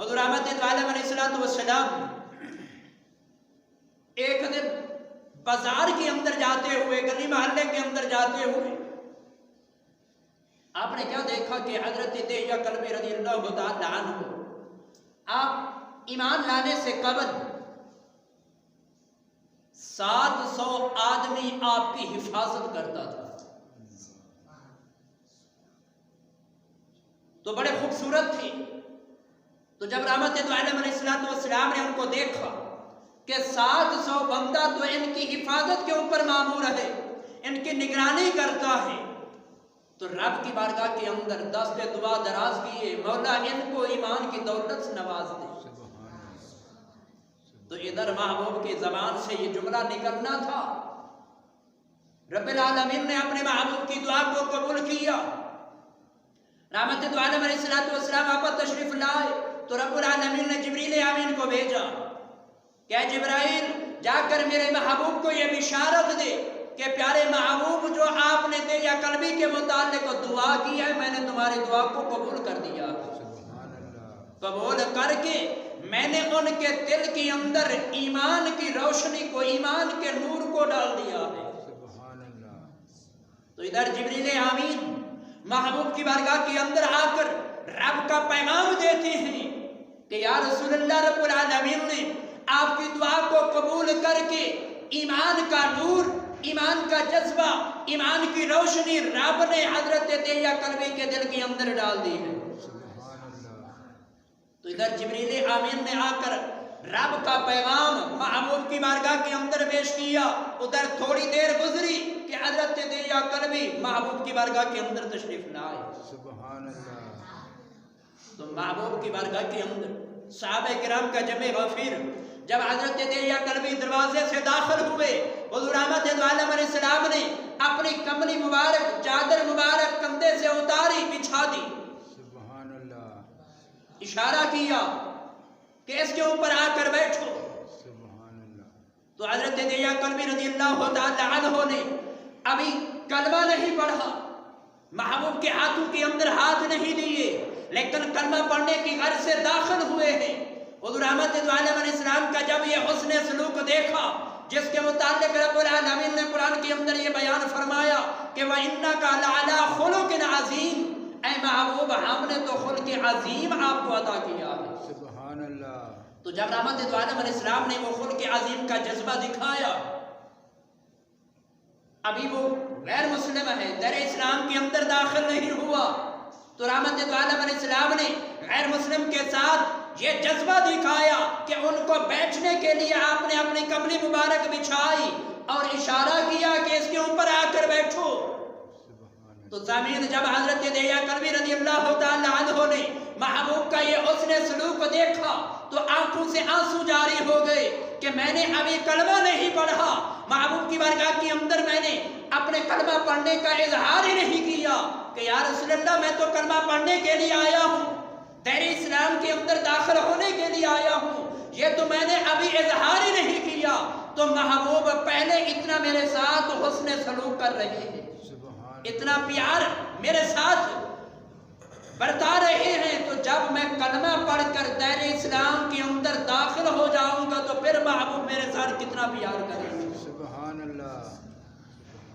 حضور احمد علیہ السلام ایک دن بازار کے اندر جاتے ہوئے، گلی محلے کے اندر جاتے ہوئے آپ نے کیا دیکھا کہ حضرت دہیہ کلبی رضی اللہ تعالی عنہ آپ ایمان لانے سے قبل 700 آدمی آپ کی حفاظت کرتا تھا، تو بڑے خوبصورت تھی. تو جب رحمت علیہ السلام نے ان کو دیکھا کہ 700 بندہ تو ان کی حفاظت کے اوپر مامور ہے، ان کی نگرانی کرتا ہے، تو رب کی بارگاہ کے اندر دست دعا دراز کیے، مولا ان کو ایمان کی دولت سے نواز دے. تو ادھر محبوب کی زبان سے یہ جملہ نکلنا تھا. رب العالمین نے اپنے محبوب کی دعا کو قبول کیا. رحمت علیہ السلام آپ تشریف لائے تو رب العالمین نے جبریل امین کو بھیجا کہ اے جبرائیل جا کر میرے محبوب کو یہ بشارت دے کہ پیارے محبوب جو آپ نے دہیہ کلبی کے متعلق دعا کی ہے، میں نے تمہاری دعا کو قبول کر دیا. قبول کر کے میں نے ان کے دل کے اندر ایمان کی روشنی کو، ایمان کے نور کو ڈال دیا ہے. تو ادھر جبریل امین محبوب کی بارگاہ کے اندر آ کر رب کا پیغام دیتے ہیں کہ یا رسول اللہ، رب العالمین نے آپ کی دعا کو قبول کر کے ایمان کا نور، ایمان کا جذبہ، ایمان کی روشنی رب نے حضرت دہیہ کلبی کے دل کے اندر ڈال دی ہے. تو ادھر جبریل امین نے آ کر رب کا پیغام محبوب کی بارگاہ کے اندر پیش کیا. ادھر تھوڑی دیر گزری کہ حضرت دہیہ کلبی محبوب کی بارگاہ کے اندر تشریف لائے. تو محبوب کی بارگاہ کے اندر صحابہ کرام کا جمع غفیر جب حضرت دہیہ کلبی دروازے سے داخل ہوئے، حضور احمد علیہ السلام نے اپنی کملی مبارک، چادر مبارک کندھے سے اتاری، بچھا دی. اشارہ کیا کہ اس کے اوپر آ کر بیٹھو. تو حضرت دہیہ کلبی رضی اللہ تعالی عنہ نے ابھی کلمہ نہیں پڑھا، محبوب کے ہاتھوں کے اندر ہاتھ نہیں دیے، لیکن کلمہ پڑھنے کی غرض سے داخل ہوئے ہیں. حضور احمد علیہ السلام کا جب یہ حسن سلوک دیکھا جس کے متعلق رب العالمین نے قرآن کے اندر یہ بیان فرمایا کہ وَإِنَّكَ لَعَلَىٰ خُلُقٍ عَظِيمٍ، اے محبوب ہم نے تو خلق عظیم آپ کو عطا کیا ہے. سبحان اللہ. تو جب رحمت علیہ السلام نے وہ خلق عظیم کا جذبہ دکھایا، ابھی وہ غیر مسلم ہے، در اسلام کے اندر داخل نہیں ہوا، تو رحمت علیہ السلام نے غیر مسلم کے ساتھ یہ جذبہ دکھایا کہ ان کو بیٹھنے کے لیے آپ نے اپنی کملی مبارک بچھائی اور اشارہ کیا کہ اس کے اوپر آ کر بیٹھو. تو سامعین جب حضرت دہیہ کلبی رضی اللہ تعالی عنہ نے محبوب کا یہ حسن سلوک دیکھا تو آنکھوں سے آنسو جاری ہو گئے کہ میں نے ابھی کلمہ نہیں پڑھا، محبوب کی بارگاہ کے اندر میں نے اپنے کلمہ پڑھنے کا اظہار ہی نہیں کیا کہ یا رسول اللہ میں تو کلمہ پڑھنے کے لیے آیا ہوں، دیر اسلام کے اندر داخل ہونے کے لیے آیا ہوں، یہ تو میں نے ابھی اظہار ہی نہیں کیا. تو محبوب پہلے اتنا میرے ساتھ حسن سلوک کر رہے ہیں، اتنا پیار میرے ساتھ برتا رہے ہیں، تو جب میں کلمہ پڑھ کر دیر اسلام کے اندر داخل ہو جاؤں گا تو پھر محبوب میرے ساتھ کتنا پیار کریں گے. سبحان اللہ.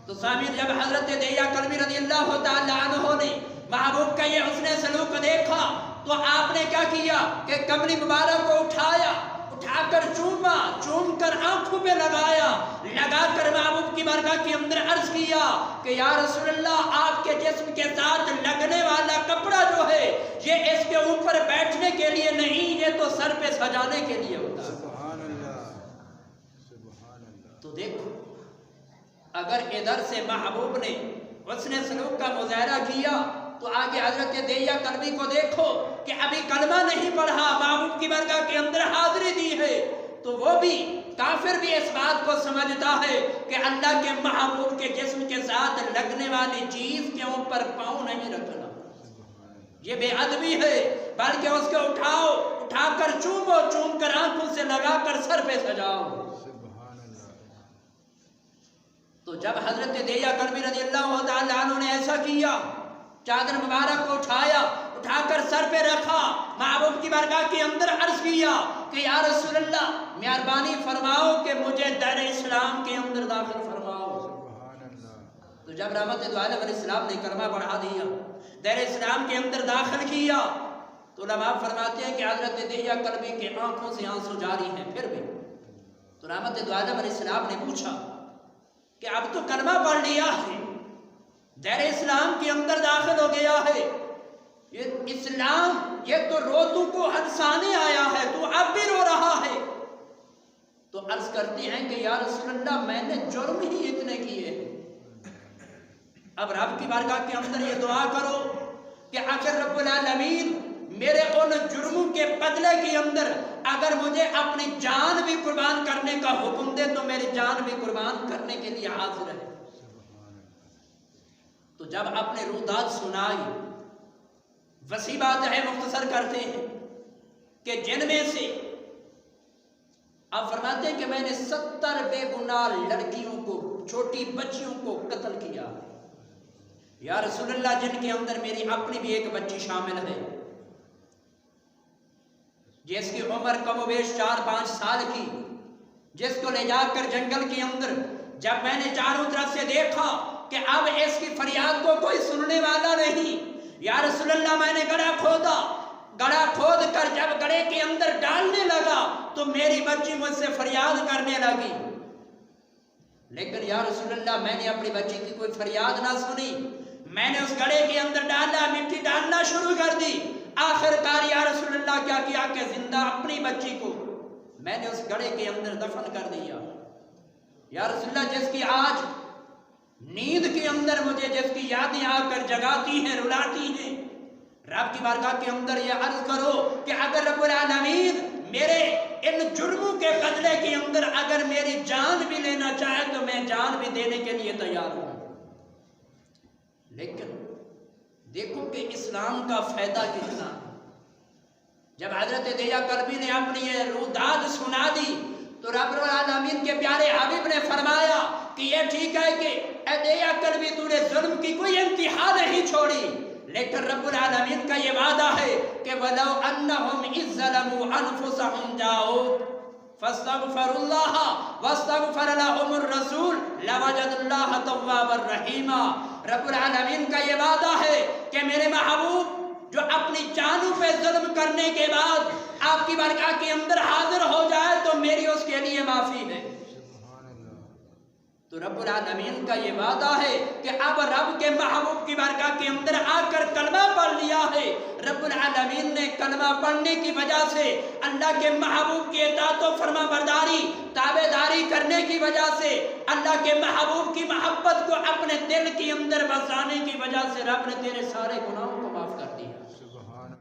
تو سامعین جب حضرت دہیہ کلبی رضی اللہ تعالی عنہ نے محبوب کا یہ حسن سلوک دیکھا تو آپ نے کیا کیا کہ کملی مبارک کو اٹھایا، اٹھا کر چوما، چوم کر آنکھوں پہ لگایا، لگا کر محبوب کی بارگاہ کے اندر عرض کیا کہ یا رسول اللہ آپ کے جسم کے ساتھ لگنے والا کپڑا جو ہے یہ اس کے اوپر بیٹھنے کے لیے نہیں، یہ تو سر پہ سجانے کے لیے ہوتا ہے. سبحان اللہ. سبحان اللہ. تو دیکھو اگر ادھر سے محبوب نے حسن سلوک کا مظاہرہ کیا تو آگے حضرت دہیہ کلبی کو دیکھو کہ ابھی کلمہ نہیں پڑھا، محبوب کی بارگاہ کے اندر حاضری دی ہے، تو وہ بھی کافر بھی اس بات کو سمجھتا ہے کہ اللہ کے محبوب کے جسم کے ساتھ لگنے والی چیز کے اوپر پاؤں نہیں رکھنا، یہ بے ادبی ہے، بلکہ اس کو اٹھاؤ، اٹھا کر چومو، چوم کر آنکھوں سے لگا کر سر پہ سجاؤ. تو جب حضرت دہیہ کلبی رضی اللہ تعالی عنہ نے ایسا کیا، چادر مبارک کو اٹھایا، اٹھا کر سر پہ رکھا، محبوب کی کی بارگاہ کے اندر عرض کیا کہ یا رسول اللہ مہربانی فرماؤ کہ مجھے دار اسلام کے اندر داخل فرماؤ۔ تو جب رحمت دو عالم علیہ السلام نے کلمہ پڑھا دیا، دار اسلام کے اندر داخل کیا، تو علماء فرماتے ہیں کہ حضرت دہیہ کلبی کے آنکھوں سے آنسو جاری ہیں پھر بھی۔ تو رحمت دو عالم علیہ السلام نے پوچھا کہ اب تو کلمہ پڑھ لیا ہے، دار اسلام کے اندر داخل ہو گیا ہے، یہ اسلام یہ تو روتو کو ہنسانے آیا ہے، تو اب بھی رو رہا ہے۔ تو عرض کرتے ہیں کہ یا رسول اللہ میں نے جرم ہی اتنے کیے ہیں، اب رب کی بارگاہ کے اندر یہ دعا کرو کہ آخر رب العالمین میرے ان جرموں کے بدلے کے اندر اگر مجھے اپنی جان بھی قربان کرنے کا حکم دے تو میری جان بھی قربان کرنے کے لیے حاضر ہے۔ تو جب اپنے رودات سنائی، وسیع بات ہے مختصر کرتے ہیں کہ جن میں سے آپ فرماتے ہیں کہ میں نے 70 بے گناہ لڑکیوں کو، چھوٹی بچیوں کو قتل کیا۔ یا رسول اللہ جن کے اندر میری اپنی بھی ایک بچی شامل ہے جس کی عمر کم و بیش 4-5 سال کی، جس کو لے جا کر جنگل کے اندر جب میں نے چاروں طرف سے دیکھا کہ اب اس کی فریاد کو کوئی سننے والا نہیں، یا رسول اللہ میں نے گڑھا کھودا، گڑھا کھود کر جب گڑھے کے اندر ڈالنے لگا تو میری بچی مجھ سے فریاد کرنے لگی، لیکن یا رسول اللہ میں نے اپنی بچی کی کوئی فریاد نہ سنی۔ میں نے اس گڑھے کے اندر ڈالا، مٹی ڈالنا شروع کر دی، آخر کار یا رسول اللہ کیا کیا کہ زندہ اپنی بچی کو میں نے اس گڑھے کے اندر دفن کر دیا۔ یا رسول اللہ جس کی آج نیند کے اندر مجھے جس کی یادیں آ کر جگاتی ہیں، رلاتی ہیں، رب کی بارگاہ کے اندر یہ عرض کرو کہ اگر رب العالمین میرے ان جرموں کے بدلے کے اندر اگر میری جان بھی لینا چاہے تو میں جان بھی دینے کے لیے تیار ہوں۔ لیکن دیکھو کہ اسلام کا فائدہ کتنا ہے۔ جب حضرت دہیہ کلبی نے اپنی یہ روداد سنا دی تو رب العالمین کے پیارے حبیب نے فرمایا کہ یہ ٹھیک ہے کہ اے دہیہ کلبی تو نے ظلم کی کوئی انتہا نہیں چھوڑی، لیکن رب العالمین کا یہ وعدہ ہے کہ وَلَوْ أَنَّهُمْ إِذْ ظَلَمُوا أَنفُسَهُمْ جَاءُوكَ فَاسْتَغْفَرُوا اللَّهَ وَاسْتَغْفَرَ لَهُمُ الرَّسُولُ لَوَجَدُوا اللَّهَ تَوَّابًا رَحِيمًا۔ رب العالمین کا یہ وعدہ ہے کہ میرے محبوب جو اپنی جانوں پہ ظلم کرنے کے بعد آپ کی بارگاہ کے اندر حاضر ہو جائے تو میری اس کے لیے معافی ہے۔ تو رب العالمین کا یہ وعدہ ہے کہ اب رب کے محبوب کی بارگاہ کے اندر آ کر کلمہ پڑھ لیا ہے، رب العالمین نے کلمہ پڑھنے کی وجہ سے اللہ کے محبوب کی اطاعت و فرما برداری تابعداری کرنے کی وجہ سے اللہ کے محبوب کی محبت کو اپنے دل کے اندر بسانے کی وجہ سے رب نے تیرے سارے گناہوں کو معاف کر دیا۔